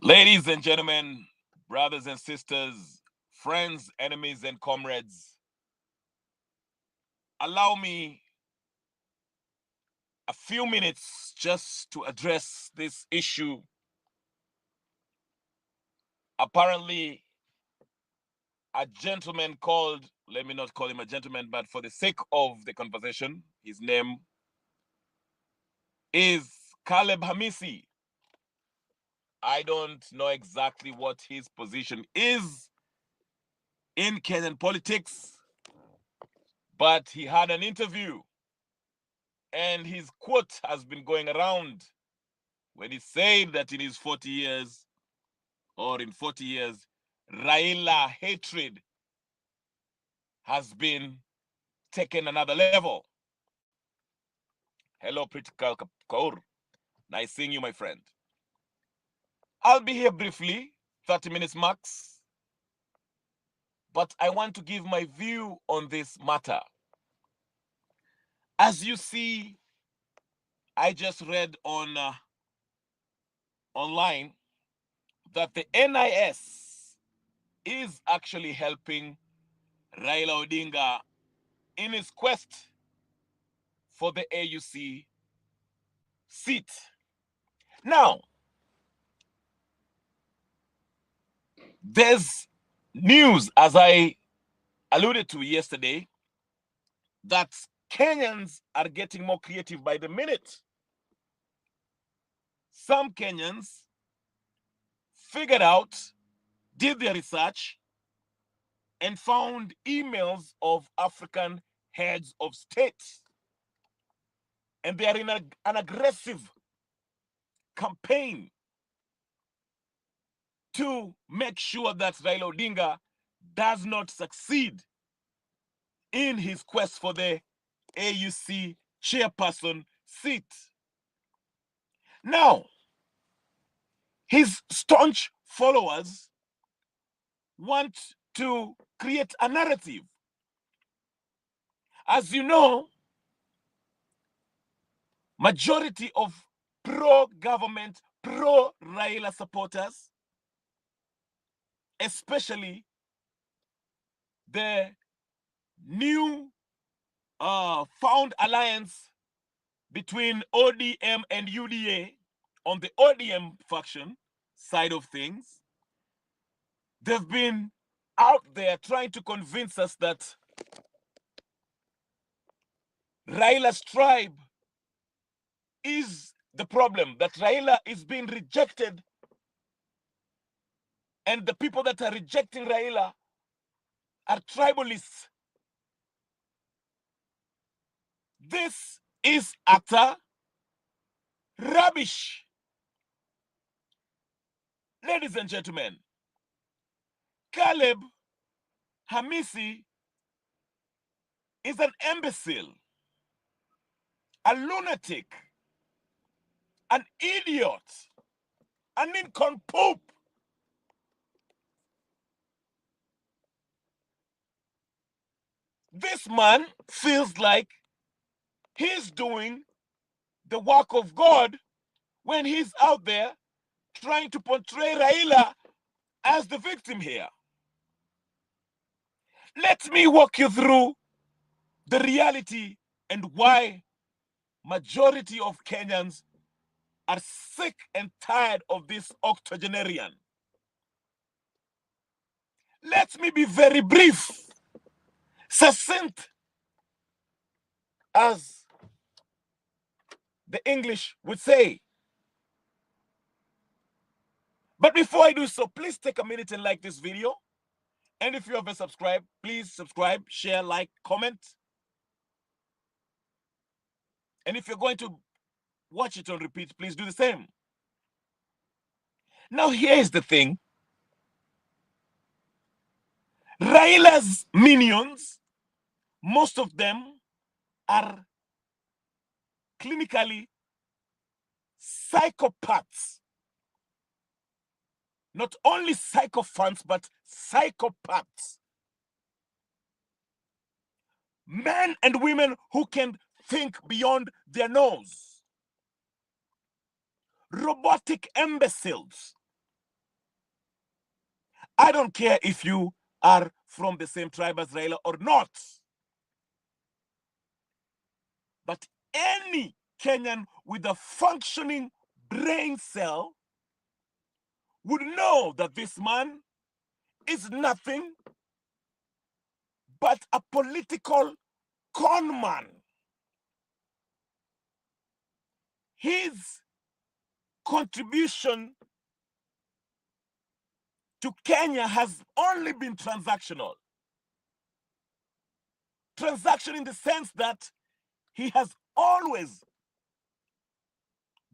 Ladies and gentlemen, brothers and sisters, friends, enemies, and comrades, allow me a few minutes just to address this issue. Apparently, a gentleman called, let me not call him a gentleman, but for the sake of the conversation, his name is Caleb Hamisi. I don't know exactly what his position is in Kenyan politics, but he had an interview and his quote has been going around when he said that in his 40 years or in 40 years, Raila hatred has been taken another level. Hello, Pritikal Kaur. Nice seeing you, my friend. I'll be here briefly, 30 minutes max, but I want to give my view on this matter. As you see, I just read on online that the NIS is actually helping Raila Odinga in his quest for the AUC seat. Now, there's news, as I alluded to yesterday, that Kenyans are getting more creative by the minute. Some Kenyans figured out, did their research, and found emails of African heads of state. And they are in an aggressive campaign to make sure that Raila Odinga does not succeed in his quest for the AUC chairperson seat. Now, his staunch followers want to create a narrative. As you know, majority of pro-government, pro-Raila supporters, especially the new found alliance between ODM and UDA on the ODM faction side of things, they've been out there trying to convince us that Raila's tribe is the problem, that Raila is being rejected, and the people that are rejecting Raila are tribalists. This is utter rubbish. Ladies and gentlemen, Caleb Hamisi is an imbecile, a lunatic, an idiot, an nincompoop. This man feels like he's doing the work of God when he's out there trying to portray Raila as the victim here. Let me walk you through the reality and why majority of Kenyans are sick and tired of this octogenarian. Let me be very brief, succinct, as the English would say. But before I do so, please take a minute and like this video. And if you haven't subscribed, please subscribe, share, like, comment. And if you're going to watch it on repeat, please do the same. Now, here's the thing. Raila's minions, most of them are clinically psychopaths. Not only sycophants, but psychopaths. Men and women who can think beyond their nose. Robotic imbeciles. I don't care if you are from the same tribe as Raila or not. But any Kenyan with a functioning brain cell would know that this man is nothing but a political con man. His contribution to Kenya has only been transactional. Transaction in the sense that he has always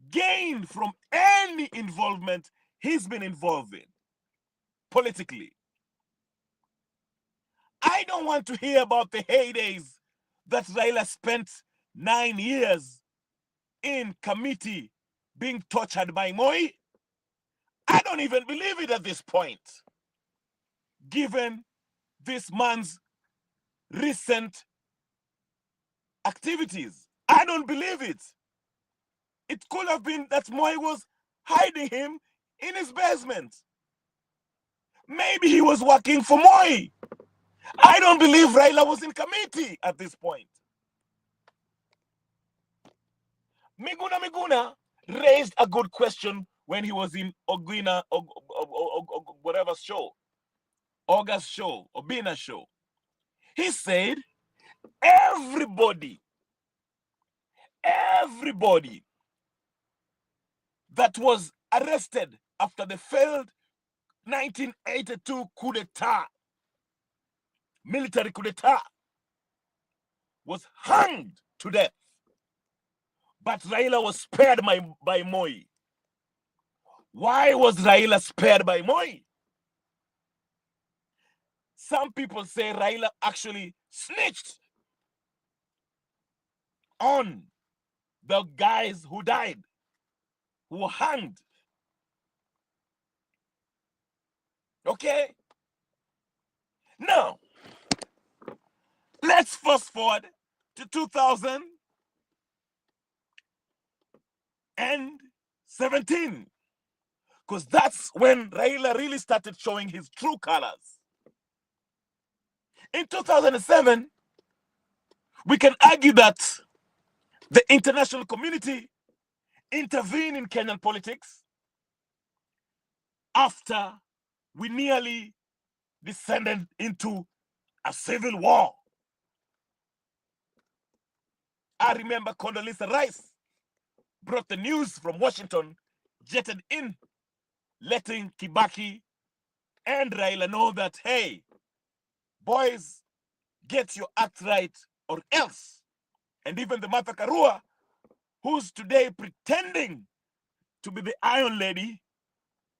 gained from any involvement he's been involved in politically. I don't want to hear about the heydays that Raila spent 9 years in committee being tortured by Moi. I don't even believe it at this point, given this man's recent activities. I don't believe it. It could have been that Moi was hiding him in his basement. Maybe he was working for Moi. I don't believe Raila was in committee at this point. Miguna raised a good question when he was in Ogina, whatever show, August show, Obina show. He said, everybody that was arrested after the failed 1982 coup d'etat, military coup d'etat, was hanged to death. But Raila was spared by Moi. Why was Raila spared by Moi? Some people say Raila actually snitched on the guys who died, who were hanged. Okay? Now, let's fast forward to 2017, because that's when Raila really started showing his true colors. In 2007, we can argue that the international community intervened in Kenyan politics after we nearly descended into a civil war. I remember Condoleezza Rice brought the news from Washington, jetted in, letting Kibaki and Raila know that, hey, boys, get your act right or else. And even the Martha Karua, who's today pretending to be the Iron Lady,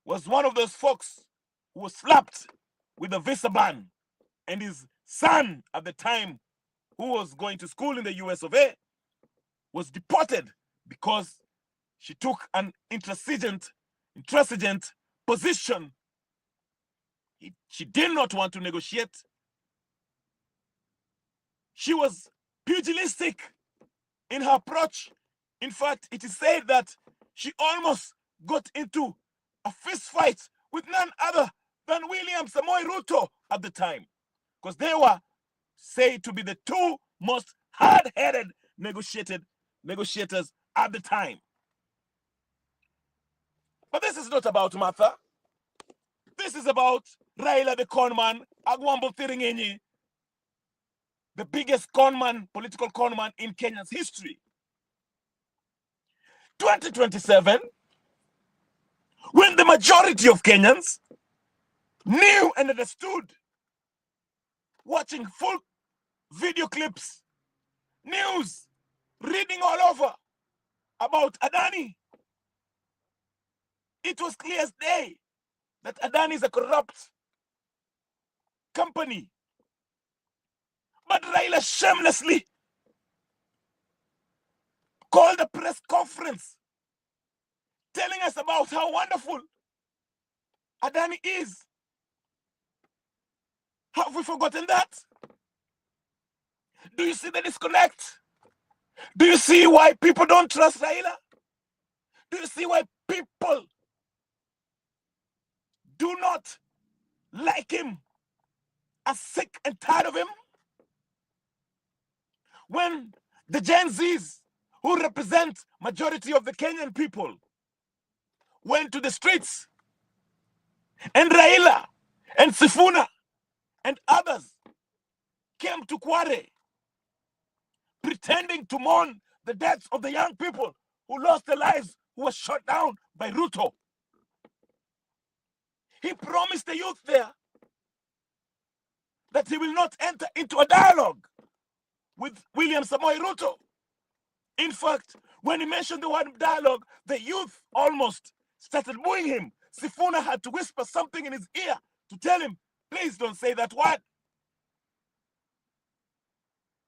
was one of those folks who was slapped with a visa ban. And his son at the time, who was going to school in the US of A, was deported because she took an intransigent position. She did not want to negotiate. She was pugilistic in her approach. In fact, it is said that she almost got into a fist fight with none other than William Samoei Ruto at the time, because they were said to be the two most hard-headed negotiators at the time. But this is not about Martha. This is about Raila the conman, Agwambo Thiringenyi, the biggest conman, political conman in Kenya's history. 2027, when the majority of Kenyans knew and understood, watching full video clips, news, reading all over about Adani, it was clear as day that Adani is a corrupt company. But Raila shamelessly called a press conference telling us about how wonderful Adani is. Have we forgotten that? Do you see the disconnect? Do you see why people don't trust Raila? Do you see why people do not like him, are sick and tired of him. When the Gen Zs, who represent majority of the Kenyan people, went to the streets, and Raila and Sifuna and others came to Kware pretending to mourn the deaths of the young people who lost their lives, who were shot down by Ruto. He promised the youth there that he will not enter into a dialogue with William Samoei Ruto. In fact, when he mentioned the word dialogue, the youth almost started booing him. Sifuna had to whisper something in his ear to tell him, please don't say that word.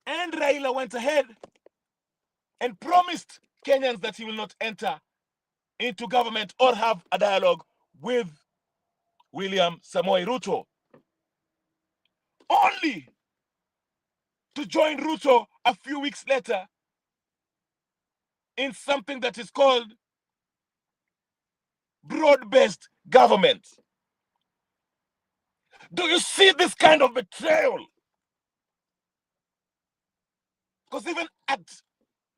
And Raila went ahead and promised Kenyans that he will not enter into government or have a dialogue with William Samoei Ruto, only to join Ruto a few weeks later in something that is called broad-based government. Do you see this kind of betrayal? Because even at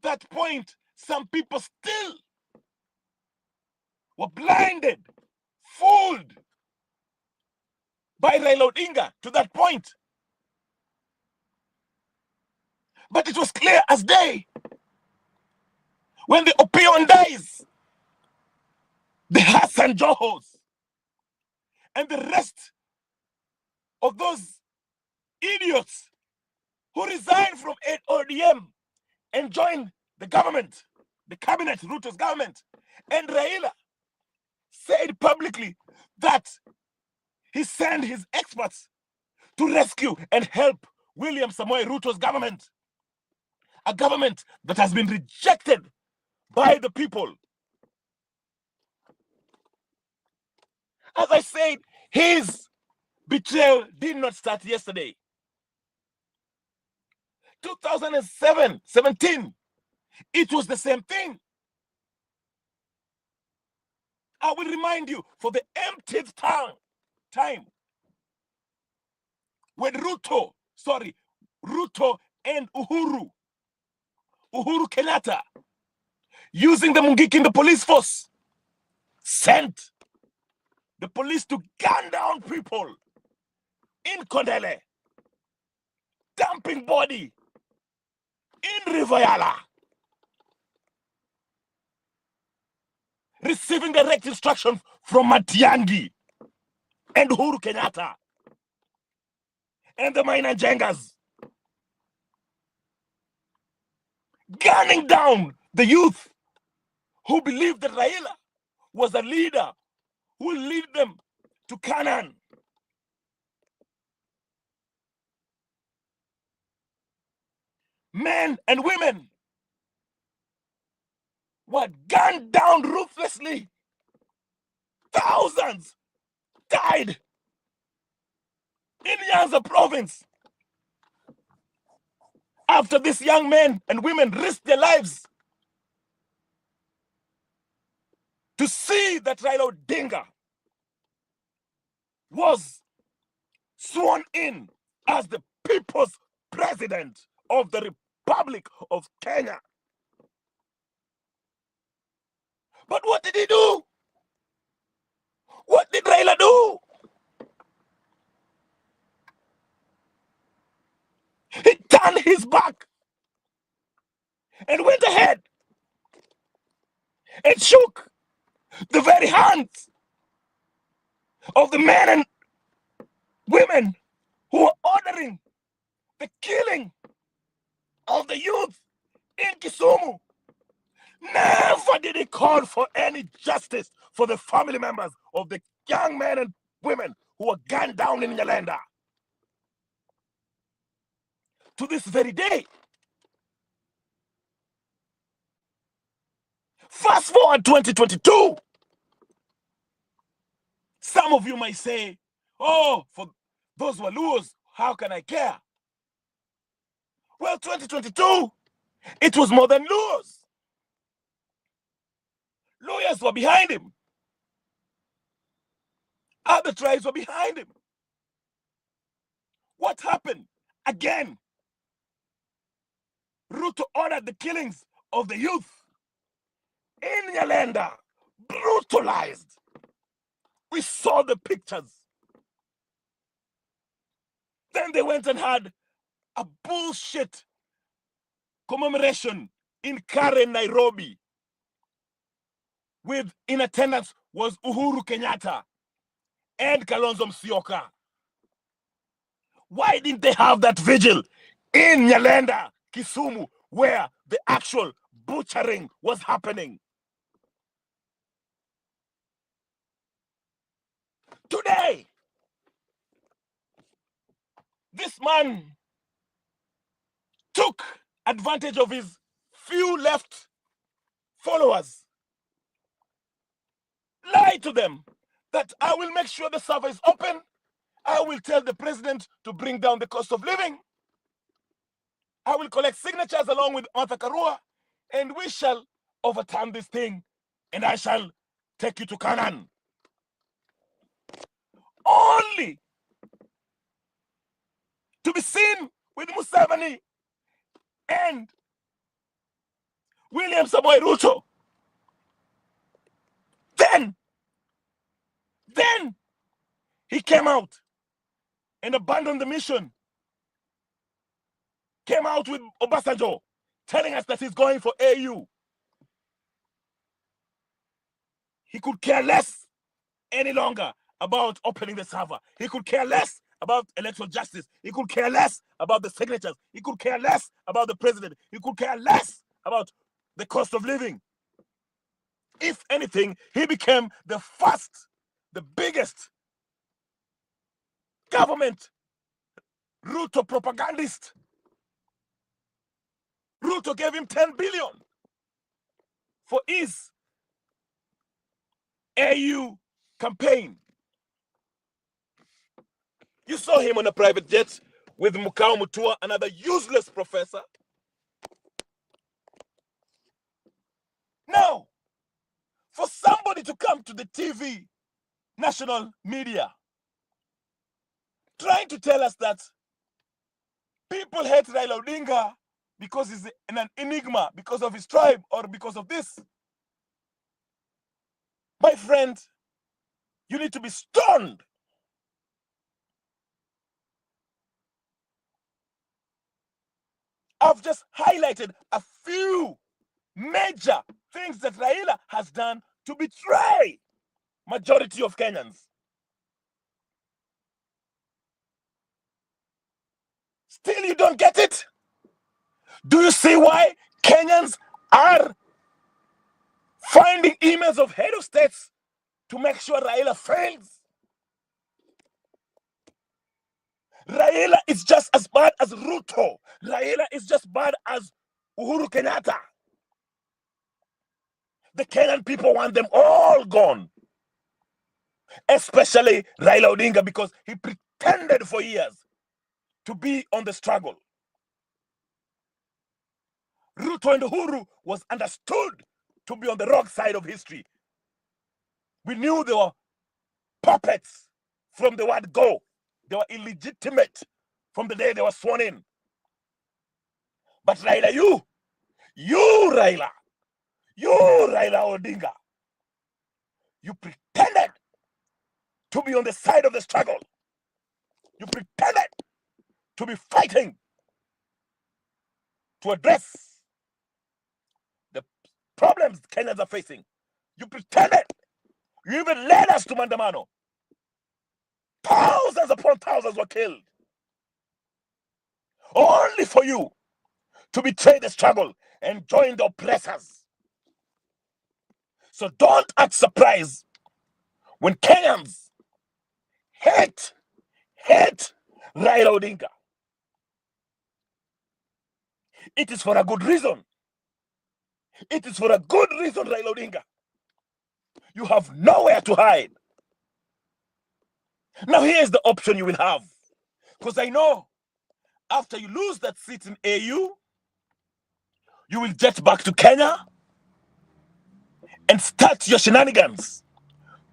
that point, some people still were blinded, fooled by Raila Odinga to that point. But it was clear as day when the Opion dies, the Hassan Johos, and the rest of those idiots who resigned from ODM and joined the government, the cabinet, Ruto's government, and Raila said publicly that he sent his experts to rescue and help William Samoei Ruto's government, a government that has been rejected by the people. As I said, his betrayal did not start yesterday. 2017, it was the same thing. I will remind you, for the emptieth time, when Ruto and Uhuru Kenyatta, using the Mungiki in the police force, sent the police to gun down people in Kondele, dumping body in Rivayala, receiving direct instruction from Matiangi and Uhuru Kenyatta and the Maina Jengas, gunning down the youth who believed that Raila was a leader who will lead them to Canaan. Men and women were gunned down ruthlessly. Thousands died in Nyanza province after these young men and women risked their lives to see that Raila Odinga was sworn in as the people's president of the Republic of Kenya. But what did he do? What did Raila do? He turned his back and went ahead and shook the very hands of the men and women who were ordering the killing of the youth in Kisumu. Never did he call for any justice for the family members of the young men and women who were gunned down in Nyalenda. To this very day. Fast forward 2022. Some of you might say, oh, for those who are Luos, how can I care? Well, 2022, it was more than Luos. Lawyers were behind him. Other tribes were behind him. What happened? Again, Ruto ordered the killings of the youth in Nyalenda, brutalized. We saw the pictures. Then they went and had a bullshit commemoration in Karen, Nairobi. In attendance was Uhuru Kenyatta and Kalonzo Musyoka. Why didn't they have that vigil in Nyalenda, Kisumu, where the actual butchering was happening? Today, this man took advantage of his few left followers, lied to them that I will make sure the server is open, I will tell the president to bring down the cost of living, I will collect signatures along with Martha Karua, and we shall overturn this thing, and I shall take you to Canaan. Only to be seen with Museveni and William Samoei Ruto. Then he came out and abandoned the mission. Came out with Obasanjo telling us that he's going for AU. He could care less any longer about opening the server. He could care less about electoral justice. He could care less about the signatures. He could care less about the president. He could care less about the cost of living. If anything, he became the first, the biggest government Ruto propagandist. Ruto gave him 10 billion for his AU campaign. You saw him on a private jet with Mukao Mutua, another useless professor. Now, for somebody to come to the TV, national media, trying to tell us that people hate Raila Odinga because he's an enigma, because of his tribe, or because of this. My friend, you need to be stoned. I've just highlighted a few major things that Raila has done to betray majority of Kenyans. Still, you don't get it? Do you see why Kenyans are finding emails of head of states to make sure Raila fails? Raila is just as bad as Ruto. Raila is just bad as Uhuru Kenyatta. The Kenyan people want them all gone. Especially Raila Odinga, because he pretended for years to be on the struggle. Ruto and Uhuru was understood to be on the wrong side of history. We knew they were puppets from the word go. They were illegitimate from the day they were sworn in. But Raila, you Raila Odinga, you pretended to be on the side of the struggle. You pretended to be fighting to address the problems Kenyans are facing. You pretended. You even led us to Mandamano. Thousands upon thousands were killed. Only for you to betray the struggle and join the oppressors. So don't act surprised when Kenyans hate Raila Odinga. It is for a good reason. It is for a good reason, Raila Odinga. You have nowhere to hide. Now here's the option you will have. Because I know after you lose that seat in AU, you will jet back to Kenya and start your shenanigans.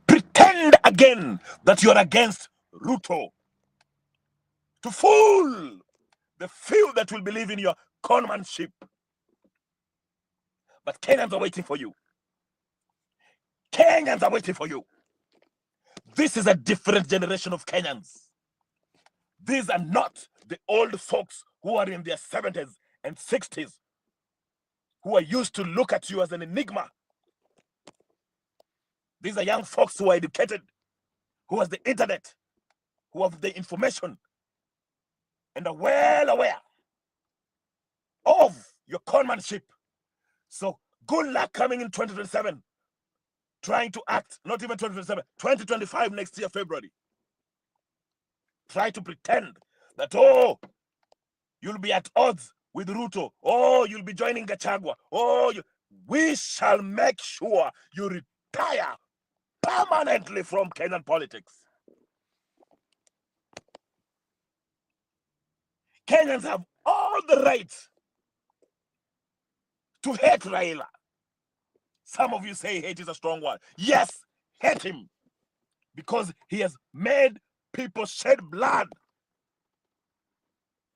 Pretend again that you're against Ruto. to fool the few that will believe in your conmanship. But Kenyans are waiting for you. Kenyans are waiting for you. This is a different generation of Kenyans. These are not the old folks who are in their 70s and 60s, who are used to look at you as an enigma. These are young folks who are educated, who has the internet, who have the information, and are well aware of your conmanship. So good luck coming in 2027, trying to act, not even 2027, 2025 next year, February. Try to pretend that, oh, you'll be at odds with Ruto. Oh, you'll be joining Gachagua. Oh, we shall make sure you retire permanently from Kenyan politics. Kenyans have all the right to hate Raila. Some of you say hate is a strong word. Yes, hate him. Because he has made people shed blood.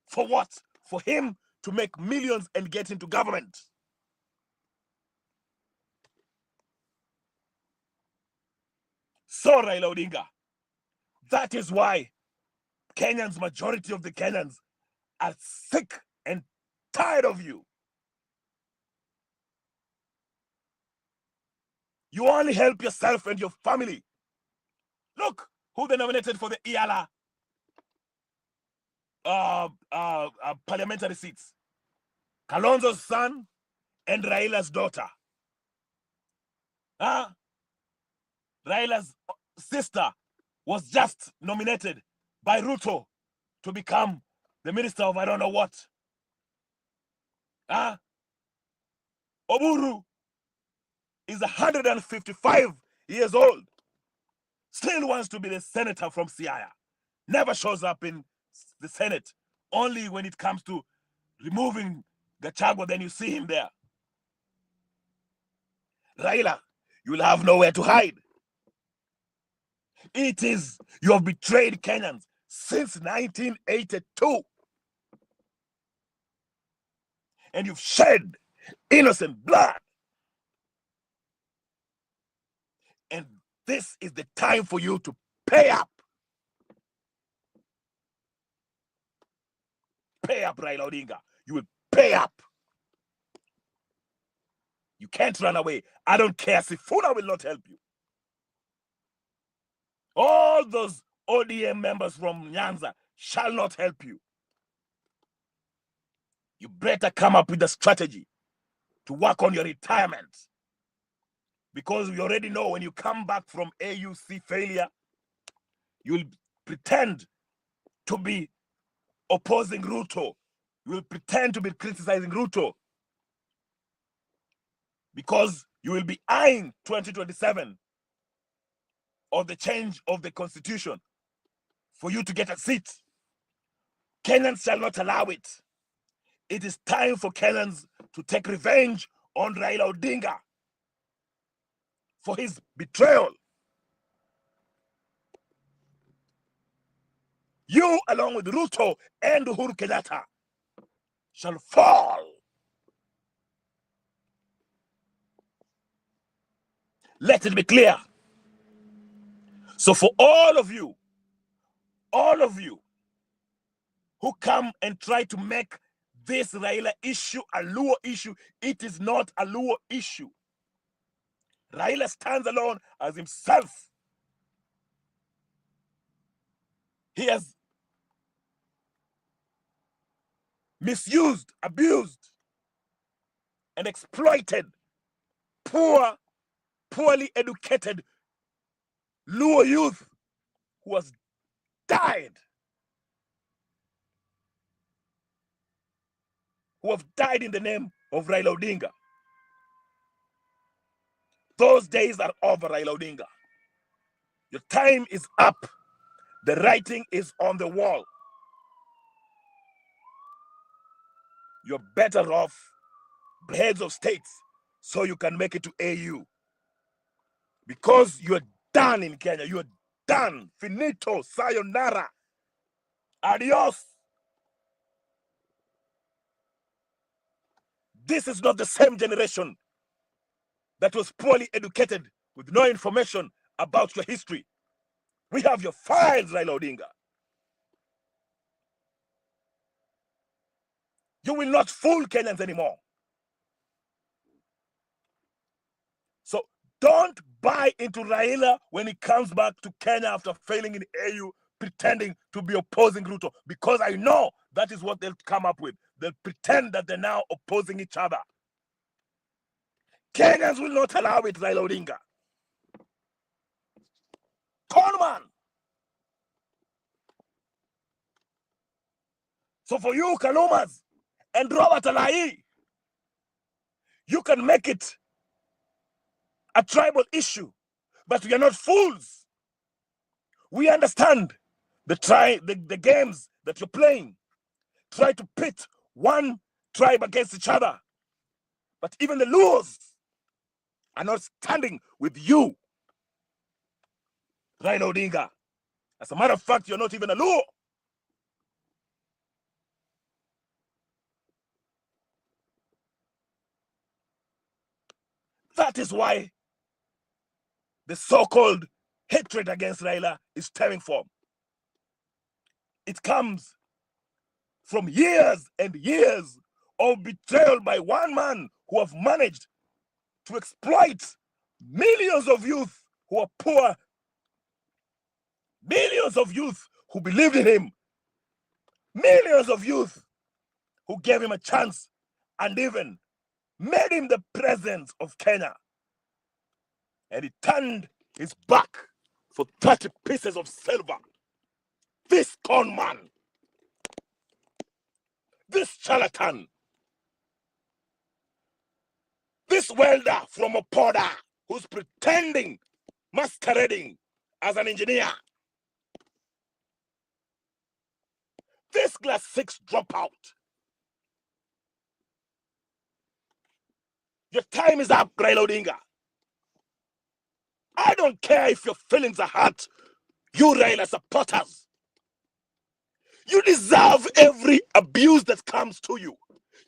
For what? For him to make millions and get into government. So, Raila Odinga, that is why Kenyans, majority of the Kenyans, are sick and tired of you. You only help yourself and your family. Look who they nominated for the Iala parliamentary seats. Kalonzo's son and Raila's daughter. Raila's sister was just nominated by Ruto to become the minister of I don't know what. Oburu is 155 years old. Still wants to be the senator from Siaya. Never shows up in the Senate. Only when it comes to removing Gachagua, then you see him there. Raila, you'll have nowhere to hide. You have betrayed Kenyans since 1982. And you've shed innocent blood. And this is the time for you to pay up. Pay up, Raila Odinga. You will pay up. You can't run away. I don't care. Sifuna will not help you. All those ODM members from Nyanza shall not help you. You better come up with a strategy to work on your retirement. Because we already know when you come back from AUC failure, you'll pretend to be opposing Ruto. You will pretend to be criticizing Ruto. Because you will be eyeing 2027 or the change of the constitution for you to get a seat. Kenyans shall not allow it. It is time for Kenyans to take revenge on Raila Odinga for his betrayal. You, along with Ruto and Uhuru Kenyatta, shall fall. Let it be clear. So for all of you who come and try to make this Raila issue a Luo issue, it is not a Luo issue. Raila stands alone as himself. He has misused, abused, and exploited poorly educated Luo youth who has died. Who have died in the name of Raila Odinga. Those days are over, Raila Odinga. Your time is up. The writing is on the wall. You're better off heads of states so you can make it to AU. Because you're done in Kenya. You're done. Finito. Sayonara. Adios. This is not the same generation that was poorly educated with no information about your history. We have your files, Raila Odinga. You will not fool Kenyans anymore. So don't buy into Raila when he comes back to Kenya after failing in AU, pretending to be opposing Ruto, because I know that is what they'll come up with. They'll pretend that they're now opposing each other. Kenyans will not allow it, Raila Odinga. Conman. So for you, Kalumas and Robert Alai, you can make it a tribal issue, but we are not fools. We understand the games that you're playing. Try to pit one tribe against each other. But even the Luos are not standing with you, Raila Odinga. As a matter of fact, you're not even a Luo. That is why the so-called hatred against Raila is stemming from. It comes from years and years of betrayal by one man who have managed to exploit millions of youth who are poor, millions of youth who believed in him, millions of youth who gave him a chance and even made him the president of Kenya. And he turned his back for 30 pieces of silver. This con man, this charlatan, this welder from Opoda who's pretending, masquerading as an engineer, this class 6 dropout. Your time is up, Raila Odinga. I don't care if your feelings are hurt. You Raila supporters, you deserve every abuse that comes to you.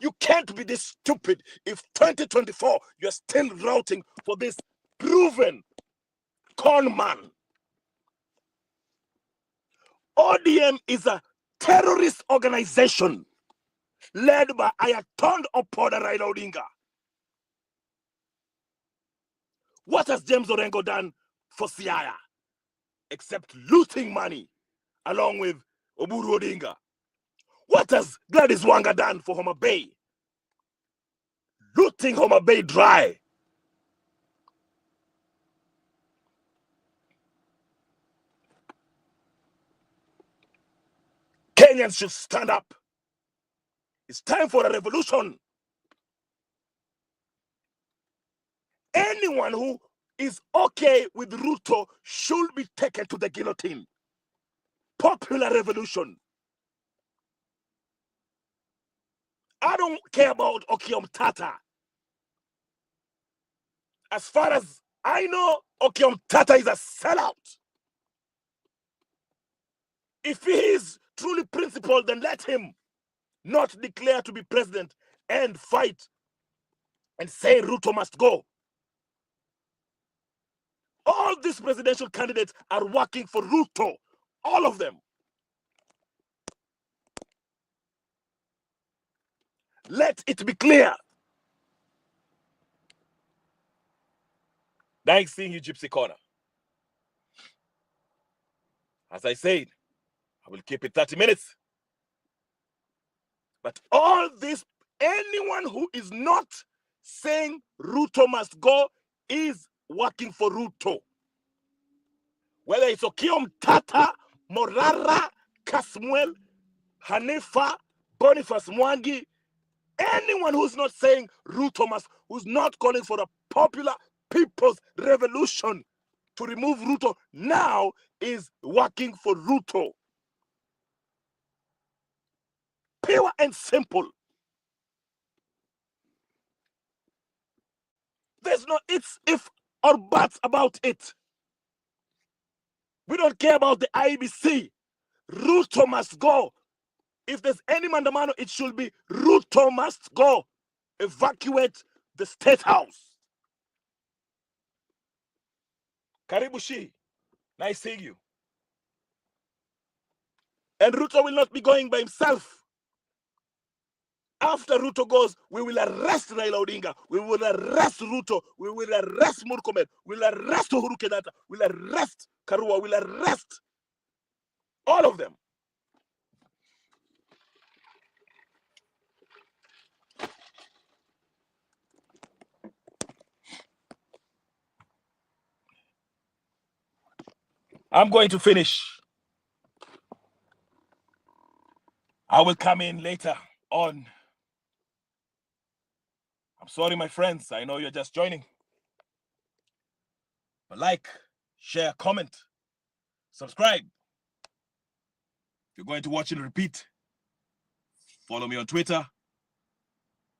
You can't be this stupid if 2024 you're still routing for this proven con man. ODM is a terrorist organization led by Ayaton Opoda Raila Odinga. What has James Orengo done for Siaya except looting money along with Oburu Odinga? What has Gladys Wanga done for Homa Bay? Looting Homa Bay dry. Kenyans should stand up. It's time for a revolution. Anyone who is okay with Ruto should be taken to the guillotine. Popular revolution. I don't care about Okiom Tata. As far as I know, Okiom Tata is a sellout. If he is truly principled, then let him not declare to be president and fight and say Ruto must go. All these presidential candidates are working for Ruto. All of them. Let it be clear. Nice seeing you, Gypsy Corner. As I said, I will keep it 30 minutes. But all this, anyone who is not saying Ruto must go is working for Ruto. Whether it's Okiom Tata, Morara, Kasmuel, Hanifa, Boniface Mwangi, anyone who's not saying Ruto must, who's not calling for a popular people's revolution to remove Ruto now is working for Ruto. Pure and simple. There's no ifs, if or buts about it. We don't care about the IBC. Ruto must go. If there's any mandamano, it should be Ruto must go. Evacuate the State House. Karibu Shi. Nice seeing you. And Ruto will not be going by himself. After Ruto goes, we will arrest Raila Odinga. We will arrest Ruto. We will arrest Murkomen. We will arrest Uhuru Kenyatta. We will arrest Karua. We will arrest all of them. I'm going to finish. I will come in later on. I'm sorry, my friends. I know you're just joining. But like, share, comment, subscribe. If you're going to watch and repeat, follow me on Twitter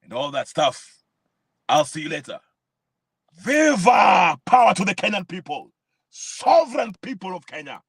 and all that stuff. I'll see you later. Viva! Power to the Kenyan people. Sovereign people of Kenya.